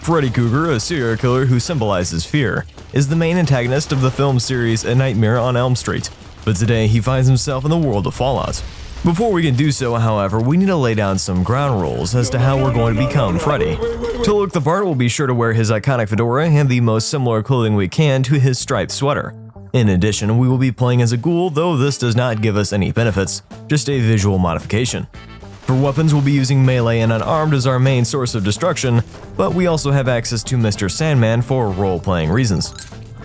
Freddy Krueger, a serial killer who symbolizes fear, is the main antagonist of the film series A Nightmare on Elm Street, but today he finds himself in the world of Fallout. Before we can do so, however, we need to lay down some ground rules as to how we're going to become Freddy. To look the part, we'll be sure to wear his iconic fedora and the most similar clothing we can to his striped sweater. In addition, we will be playing as a ghoul, though this does not give us any benefits, just a visual modification. For weapons, we'll be using melee and unarmed as our main source of destruction, but we also have access to Mr. Sandman for role-playing reasons.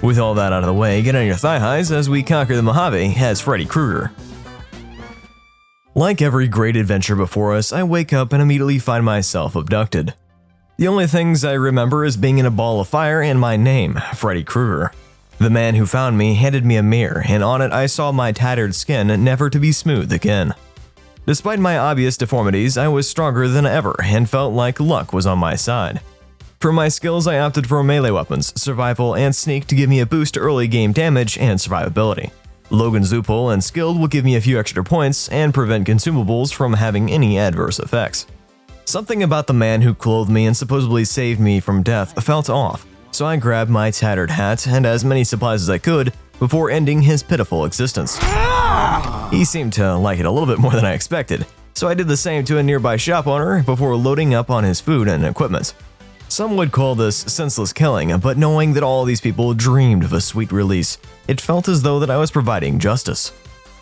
With all that out of the way, get on your thigh highs as we conquer the Mojave as Freddy Krueger. Like every great adventure before us, I wake up and immediately find myself abducted. The only things I remember is being in a ball of fire and my name, Freddy Krueger. The man who found me handed me a mirror, and on it I saw my tattered skin never to be smooth again. Despite my obvious deformities, I was stronger than ever and felt like luck was on my side. For my skills, I opted for melee weapons, survival, and sneak to give me a boost to early game damage and survivability. Logan's loophole and skilled will give me a few extra points and prevent consumables from having any adverse effects. Something about the man who clothed me and supposedly saved me from death felt off, so I grabbed my tattered hat and as many supplies as I could before ending his pitiful existence. He seemed to like it a little bit more than I expected, so I did the same to a nearby shop owner before loading up on his food and equipment. Some would call this senseless killing, but knowing that all these people dreamed of a sweet release, it felt as though that I was providing justice.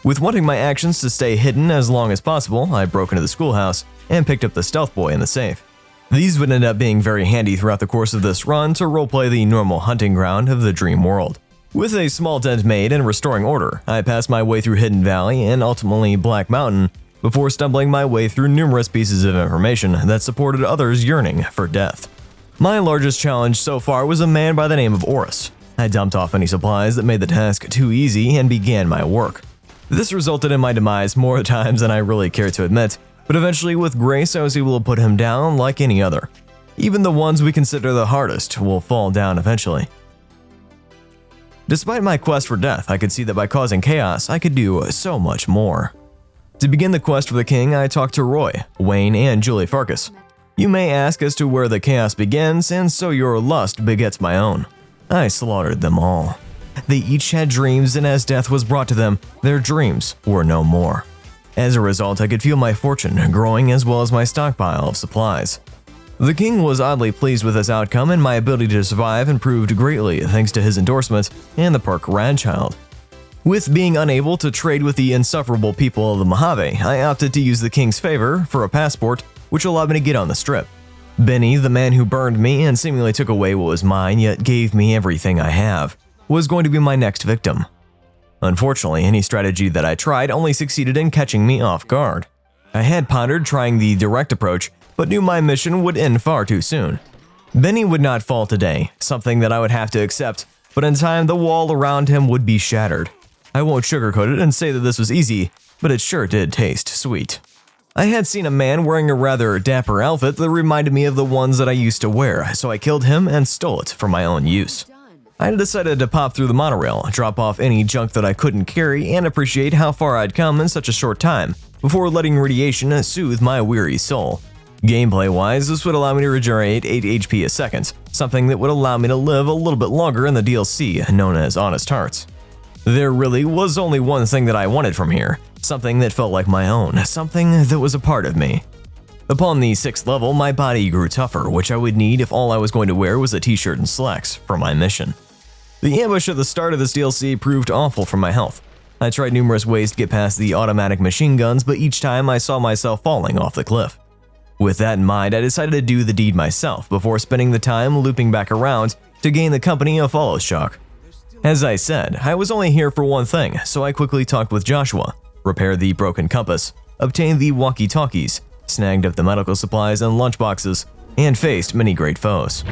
With wanting my actions to stay hidden as long as possible, I broke into the schoolhouse and picked up the stealth boy in the safe. These would end up being very handy throughout the course of this run to roleplay the normal hunting ground of the dream world. With a small dent made and restoring order, I passed my way through Hidden Valley and ultimately Black Mountain before stumbling my way through numerous pieces of information that supported others yearning for death. My largest challenge so far was a man by the name of Oris. I dumped off any supplies that made the task too easy and began my work. This resulted in my demise more times than I really care to admit, but eventually with grace I was able to put him down like any other. Even the ones we consider the hardest will fall down eventually. Despite my quest for death, I could see that by causing chaos, I could do so much more. To begin the quest for the king, I talked to Roy, Wayne, and Julie Farkas. You may ask as to where the chaos begins, and so your lust begets my own. I slaughtered them all. They each had dreams, and as death was brought to them, their dreams were no more. As a result, I could feel my fortune growing as well as my stockpile of supplies. The king was oddly pleased with this outcome, and my ability to survive improved greatly thanks to his endorsement and the Park Radchild. With being unable to trade with the insufferable people of the Mojave, I opted to use the king's favor for a passport, which allowed me to get on the strip. Benny, the man who burned me and seemingly took away what was mine yet gave me everything I have, was going to be my next victim. Unfortunately, any strategy that I tried only succeeded in catching me off guard. I had pondered trying the direct approach, but knew my mission would end far too soon. Benny would not fall today, something that I would have to accept, but in time the wall around him would be shattered. I won't sugarcoat it and say that this was easy, but it sure did taste sweet. I had seen a man wearing a rather dapper outfit that reminded me of the ones that I used to wear, so I killed him and stole it for my own use. I decided to pop through the monorail, drop off any junk that I couldn't carry, and appreciate how far I'd come in such a short time, before letting radiation soothe my weary soul. Gameplay-wise, this would allow me to regenerate 8 HP a second, something that would allow me to live a little bit longer in the DLC known as Honest Hearts. There really was only one thing that I wanted from here, something that felt like my own, something that was a part of me. Upon the 6th level, my body grew tougher, which I would need if all I was going to wear was a t-shirt and slacks for my mission. The ambush at the start of this DLC proved awful for my health. I tried numerous ways to get past the automatic machine guns, but each time I saw myself falling off the cliff. With that in mind, I decided to do the deed myself before spending the time looping back around to gain the company of Follow Shock. As I said, I was only here for one thing, so I quickly talked with Joshua, repaired the broken compass, obtained the walkie-talkies, snagged up the medical supplies and lunchboxes, and faced many great foes.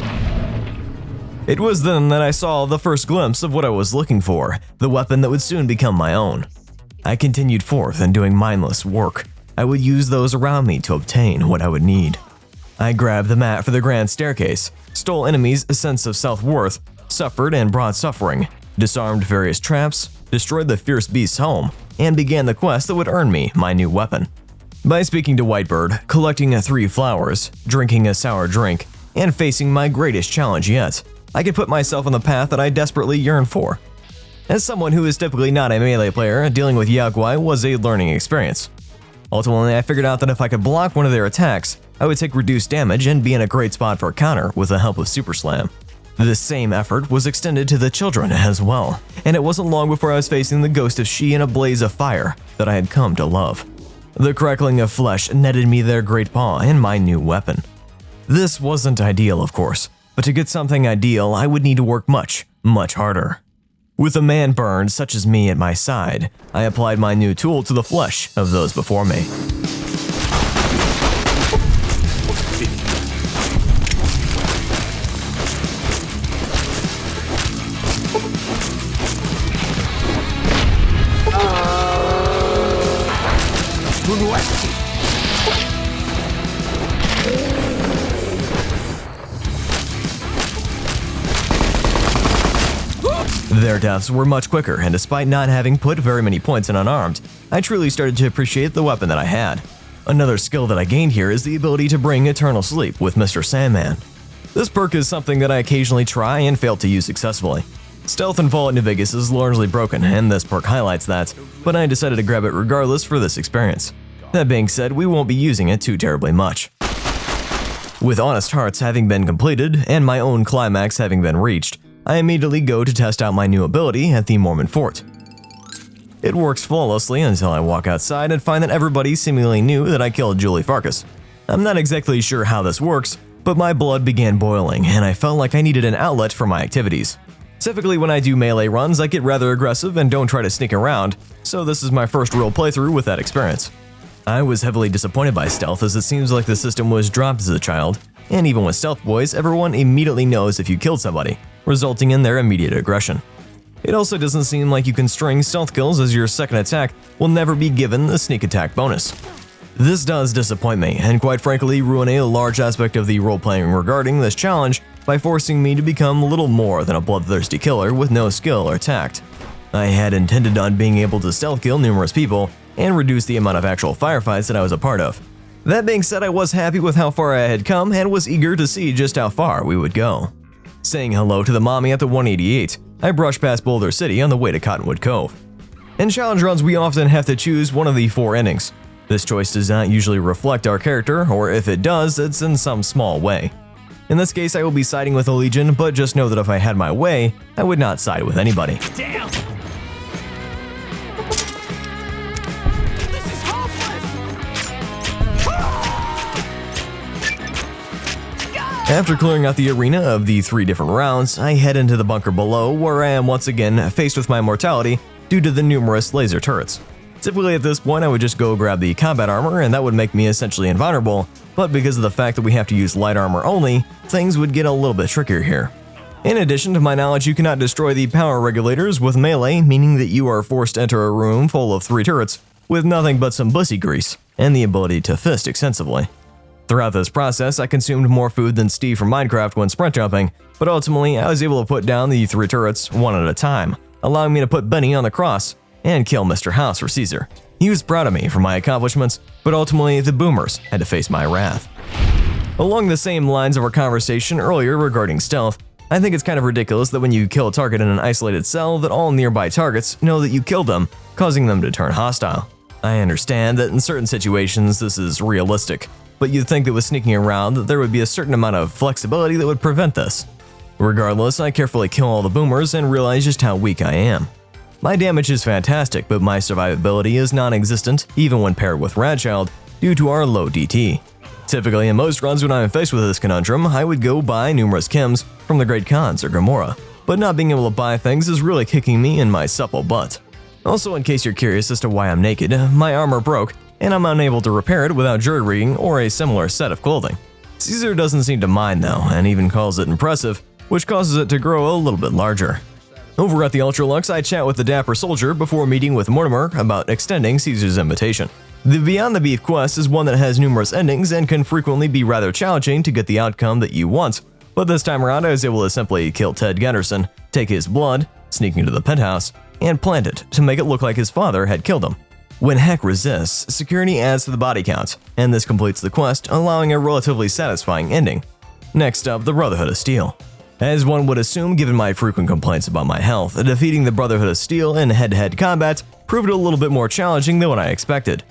It was then that I saw the first glimpse of what I was looking for, the weapon that would soon become my own. I continued forth and doing mindless work. I would use those around me to obtain what I would need. I grabbed the mat for the grand staircase, stole enemies' sense of self-worth, suffered and brought suffering, disarmed various traps, destroyed the fierce beast's home, and began the quest that would earn me my new weapon. By speaking to Whitebird, collecting 3 flowers, drinking a sour drink, and facing my greatest challenge yet. I could put myself on the path that I desperately yearn for. As someone who is typically not a melee player, dealing with Yaguai was a learning experience. Ultimately, I figured out that if I could block one of their attacks, I would take reduced damage and be in a great spot for a counter with the help of Super Slam. This same effort was extended to the children as well, and it wasn't long before I was facing the ghost of She in a blaze of fire that I had come to love. The crackling of flesh netted me their great paw and my new weapon. This wasn't ideal, of course, but to get something ideal, I would need to work much, much harder. With a man burned such as me at my side, I applied my new tool to the flesh of those before me. Their deaths were much quicker, and despite not having put very many points in unarmed, I truly started to appreciate the weapon that I had. Another skill that I gained here is the ability to bring eternal sleep with Mr. Sandman. This perk is something that I occasionally try and fail to use successfully. Stealth in Fallout New Vegas is largely broken, and this perk highlights that, but I decided to grab it regardless for this experience. That being said, we won't be using it too terribly much. With Honest Hearts having been completed, and my own climax having been reached, I immediately go to test out my new ability at the Mormon Fort. It works flawlessly until I walk outside and find that everybody seemingly knew that I killed Julie Farkas. I'm not exactly sure how this works, but my blood began boiling and I felt like I needed an outlet for my activities. Typically when I do melee runs, I get rather aggressive and don't try to sneak around, so this is my first real playthrough with that experience. I was heavily disappointed by stealth as it seems like the system was dropped as a child, and even with Stealth Boys, everyone immediately knows if you killed somebody, resulting in their immediate aggression. It also doesn't seem like you can string stealth kills as your second attack will never be given the sneak attack bonus. This does disappoint me, and quite frankly ruin a large aspect of the role-playing regarding this challenge by forcing me to become little more than a bloodthirsty killer with no skill or tact. I had intended on being able to stealth kill numerous people and reduce the amount of actual firefights that I was a part of. That being said, I was happy with how far I had come and was eager to see just how far we would go. Saying hello to the mommy at the 188, I brushed past Boulder City on the way to Cottonwood Cove. In challenge runs, we often have to choose one of the 4 endings. This choice does not usually reflect our character, or if it does, it's in some small way. In this case, I will be siding with the Legion, but just know that if I had my way, I would not side with anybody. Damn! After clearing out the arena of the 3 different rounds, I head into the bunker below where I am once again faced with my mortality due to the numerous laser turrets. Typically at this point I would just go grab the combat armor and that would make me essentially invulnerable, but because of the fact that we have to use light armor only, things would get a little bit trickier here. In addition, to my knowledge, you cannot destroy the power regulators with melee, meaning that you are forced to enter a room full of 3 turrets with nothing but some bussy grease and the ability to fist extensively. Throughout this process, I consumed more food than Steve from Minecraft when sprint jumping, but ultimately I was able to put down the 3 turrets one at a time, allowing me to put Benny on the cross and kill Mr. House for Caesar. He was proud of me for my accomplishments, but ultimately the boomers had to face my wrath. Along the same lines of our conversation earlier regarding stealth, I think it's kind of ridiculous that when you kill a target in an isolated cell that all nearby targets know that you killed them, causing them to turn hostile. I understand that in certain situations this is realistic, but you'd think that with sneaking around that there would be a certain amount of flexibility that would prevent this. Regardless, I carefully kill all the boomers and realize just how weak I am. My damage is fantastic, but my survivability is non-existent even when paired with Radchild due to our low DT. Typically in most runs when I'm faced with this conundrum, I would go buy numerous chems from the Great Khans or Gamora, but not being able to buy things is really kicking me in my supple butt. Also, in case you're curious as to why I'm naked, my armor broke and I'm unable to repair it without jury rigging or a similar set of clothing. Caesar doesn't seem to mind though, and even calls it impressive, which causes it to grow a little bit larger. Over at the Ultralux, I chat with the Dapper Soldier before meeting with Mortimer about extending Caesar's invitation. The Beyond the Beef quest is one that has numerous endings and can frequently be rather challenging to get the outcome that you want, but this time around I was able to simply kill Ted Gunderson, take his blood, sneak into the penthouse, and plant it to make it look like his father had killed him. When Heck resists, security adds to the body count, and this completes the quest, allowing a relatively satisfying ending. Next up, the Brotherhood of Steel. As one would assume given my frequent complaints about my health, defeating the Brotherhood of Steel in head-to-head combat proved a little bit more challenging than what I expected.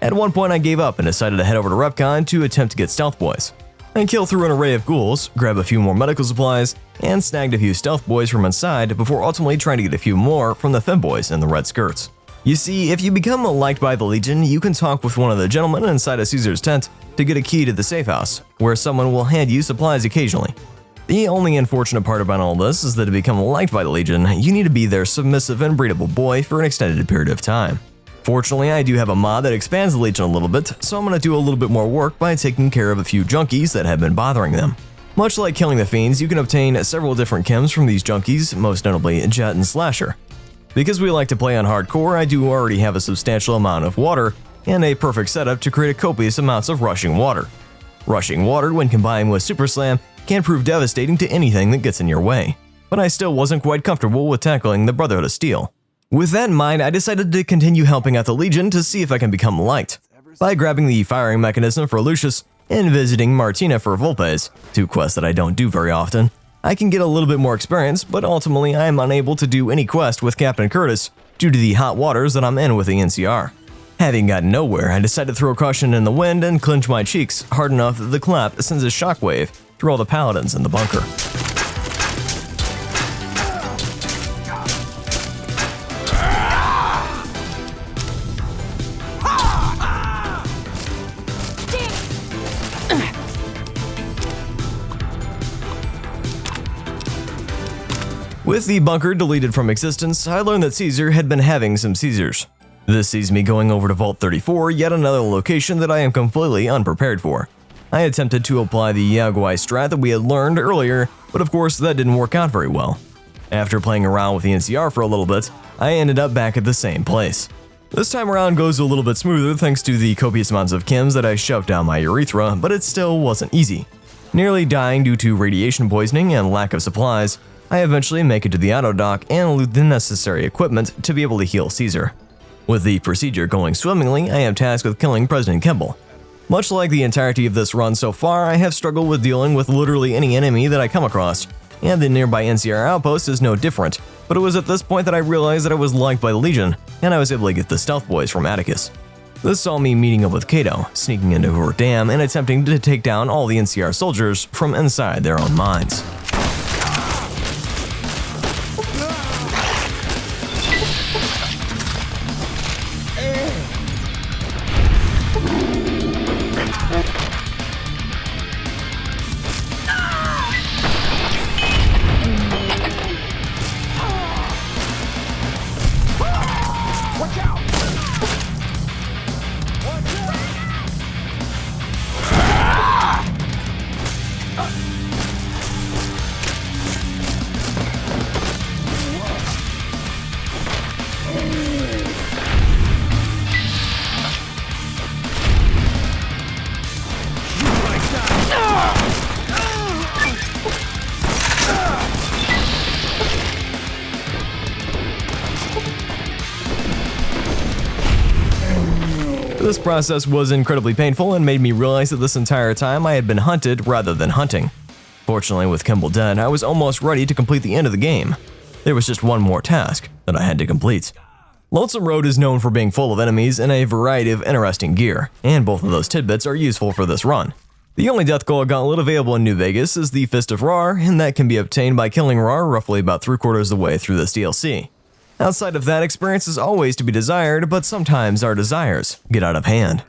At one point I gave up and decided to head over to Repcon to attempt to get Stealth Boys. I killed through an array of ghouls, grabbed a few more medical supplies, and snagged a few Stealth Boys from inside before ultimately trying to get a few more from the Femboys in the red skirts. You see, if you become liked by the Legion, you can talk with one of the gentlemen inside of Caesar's tent to get a key to the safe house, where someone will hand you supplies occasionally. The only unfortunate part about all this is that to become liked by the Legion, you need to be their submissive and breedable boy for an extended period of time. Fortunately, I do have a mod that expands the Legion a little bit, so I'm going to do a little bit more work by taking care of a few junkies that have been bothering them. Much like killing the fiends, you can obtain several different chems from these junkies, most notably Jet and Slasher. Because we like to play on hardcore, I do already have a substantial amount of water and a perfect setup to create copious amounts of rushing water. Rushing water, when combined with Super Slam, can prove devastating to anything that gets in your way. But I still wasn't quite comfortable with tackling the Brotherhood of Steel. With that in mind, I decided to continue helping out the Legion to see if I can become liked. By grabbing the firing mechanism for Lucius and visiting Martina for Volpes, two quests that I don't do very often, I can get a little bit more experience, but ultimately I am unable to do any quest with Captain Curtis due to the hot waters that I'm in with the NCR. Having gotten nowhere, I decided to throw caution in the wind and clench my cheeks hard enough that the clap sends a shockwave through all the paladins in the bunker. With the bunker deleted from existence, I learned that Caesar had been having some seizures. This sees me going over to Vault 34, yet another location that I am completely unprepared for. I attempted to apply the Yaguai strat that we had learned earlier, but of course that didn't work out very well. After playing around with the NCR for a little bit, I ended up back at the same place. This time around goes a little bit smoother thanks to the copious amounts of chems that I shoved down my urethra, but it still wasn't easy. Nearly dying due to radiation poisoning and lack of supplies, I eventually make it to the auto dock and loot the necessary equipment to be able to heal Caesar. With the procedure going swimmingly, I am tasked with killing President Kimball. Much like the entirety of this run so far, I have struggled with dealing with literally any enemy that I come across, and the nearby NCR outpost is no different, but it was at this point that I realized that I was liked by the Legion, and I was able to get the Stealth Boys from Atticus. This saw me meeting up with Kato, sneaking into her dam and attempting to take down all the NCR soldiers from inside their own mines. This process was incredibly painful and made me realize that this entire time I had been hunted rather than hunting. Fortunately, with Kimball dead, I was almost ready to complete the end of the game. There was just one more task that I had to complete. Lonesome Road is known for being full of enemies and a variety of interesting gear, and both of those tidbits are useful for this run. The only Death Claw gauntlet available in New Vegas is the Fist of Rar, and that can be obtained by killing Rar roughly about 3/4 of the way through this DLC. Outside of that, experience is always to be desired, but sometimes our desires get out of hand.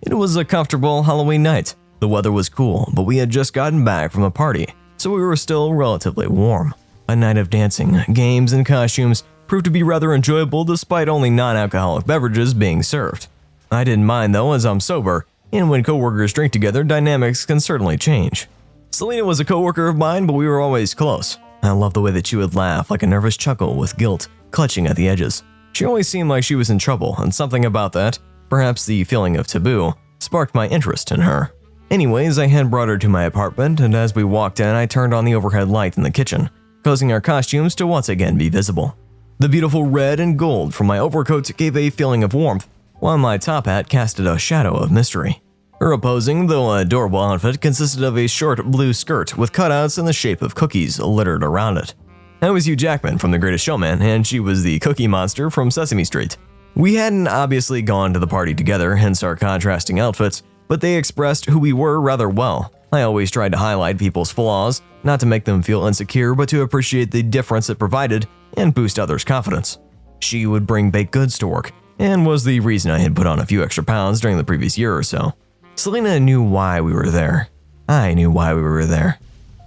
It was a comfortable Halloween night. The weather was cool, but we had just gotten back from a party, so we were still relatively warm. A night of dancing, games, and costumes proved to be rather enjoyable despite only non-alcoholic beverages being served. I didn't mind though, as I'm sober, and when coworkers drink together, dynamics can certainly change. Selena was a coworker of mine, but we were always close. I loved the way that she would laugh like a nervous chuckle with guilt clutching at the edges. She always seemed like she was in trouble, and something about that, perhaps the feeling of taboo, sparked my interest in her. Anyways, I had brought her to my apartment, and as we walked in, I turned on the overhead light in the kitchen, causing our costumes to once again be visible. The beautiful red and gold from my overcoat gave a feeling of warmth, while my top hat casted a shadow of mystery. Her opposing, though adorable outfit consisted of a short blue skirt with cutouts in the shape of cookies littered around it. I was Hugh Jackman from The Greatest Showman, and she was the Cookie Monster from Sesame Street. We hadn't obviously gone to the party together, hence our contrasting outfits, but they expressed who we were rather well. I always tried to highlight people's flaws, not to make them feel insecure, but to appreciate the difference it provided and boost others' confidence. She would bring baked goods to work, and was the reason I had put on a few extra pounds during the previous year or so. Selena knew why we were there. I knew why we were there.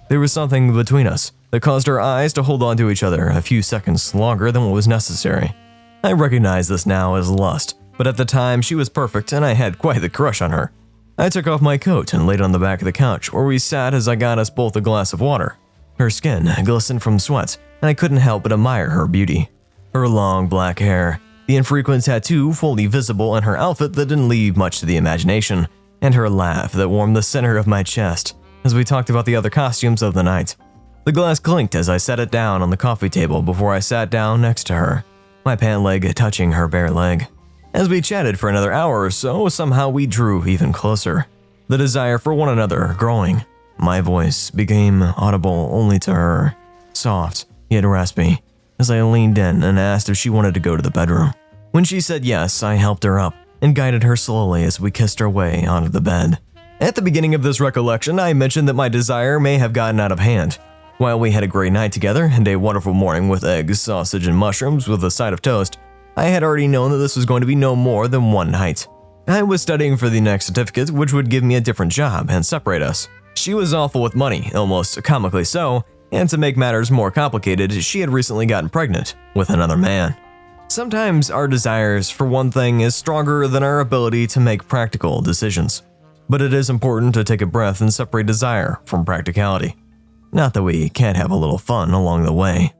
There was something between us that caused our eyes to hold on to each other a few seconds longer than what was necessary. I recognize this now as lust, but at the time she was perfect and I had quite the crush on her. I took off my coat and laid on the back of the couch where we sat as I got us both a glass of water. Her skin glistened from sweat, and I couldn't help but admire her beauty. Her long black hair, the infrequent tattoo fully visible in her outfit that didn't leave much to the imagination, and her laugh that warmed the center of my chest as we talked about the other costumes of the night. The glass clinked as I set it down on the coffee table before I sat down next to her, my pant leg touching her bare leg. As we chatted for another hour or so, somehow we drew even closer, the desire for one another growing. My voice became audible only to her, soft yet raspy, as I leaned in and asked if she wanted to go to the bedroom. When she said yes, I helped her up and guided her slowly as we kissed our way onto the bed. At the beginning of this recollection, I mentioned that my desire may have gotten out of hand. While we had a great night together and a wonderful morning with eggs, sausage, and mushrooms with a side of toast, I had already known that this was going to be no more than one night. I was studying for the next certificate, which would give me a different job and separate us. She was awful with money, almost comically so, and to make matters more complicated, she had recently gotten pregnant with another man. Sometimes our desires for one thing is stronger than our ability to make practical decisions. But it is important to take a breath and separate desire from practicality. Not that we can't have a little fun along the way.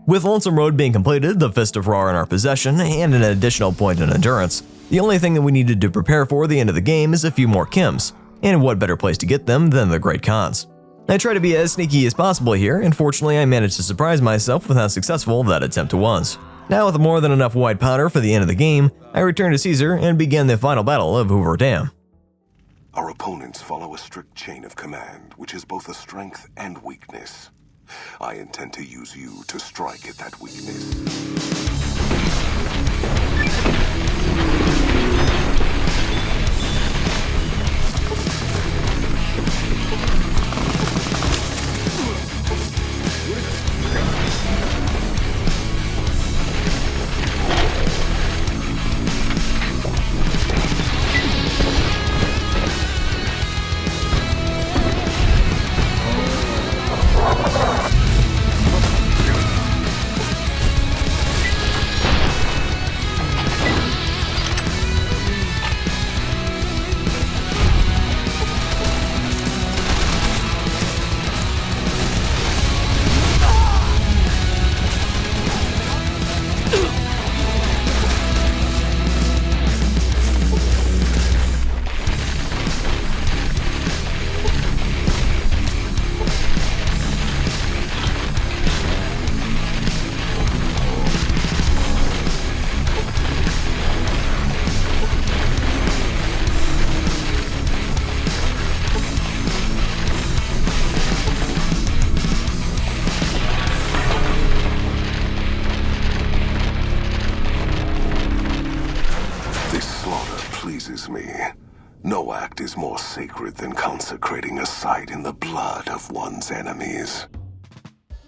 With Lonesome Road being completed, the Fist of Ra in our possession, and an additional point in endurance, the only thing that we needed to prepare for the end of the game is a few more Kims, and what better place to get them than the Great Khans. I try to be as sneaky as possible here, and fortunately I managed to surprise myself with how successful that attempt was. Now with more than enough white powder for the end of the game, I return to Caesar and begin the final battle of Hoover Dam. Our opponents follow a strict chain of command, which is both a strength and weakness. I intend to use you to strike at that weakness. Me. No act is more sacred than consecrating a site in the blood of one's enemies.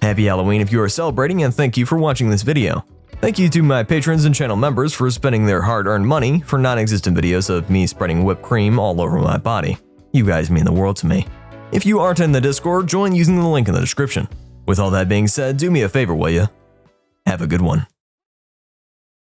Happy Halloween if you are celebrating, and thank you for watching this video. Thank you to my patrons and channel members for spending their hard-earned money for non-existent videos of me spreading whipped cream all over my body. You guys mean the world to me. If you aren't in the Discord, join using the link in the description. With all that being said, do me a favor, will ya? Have a good one.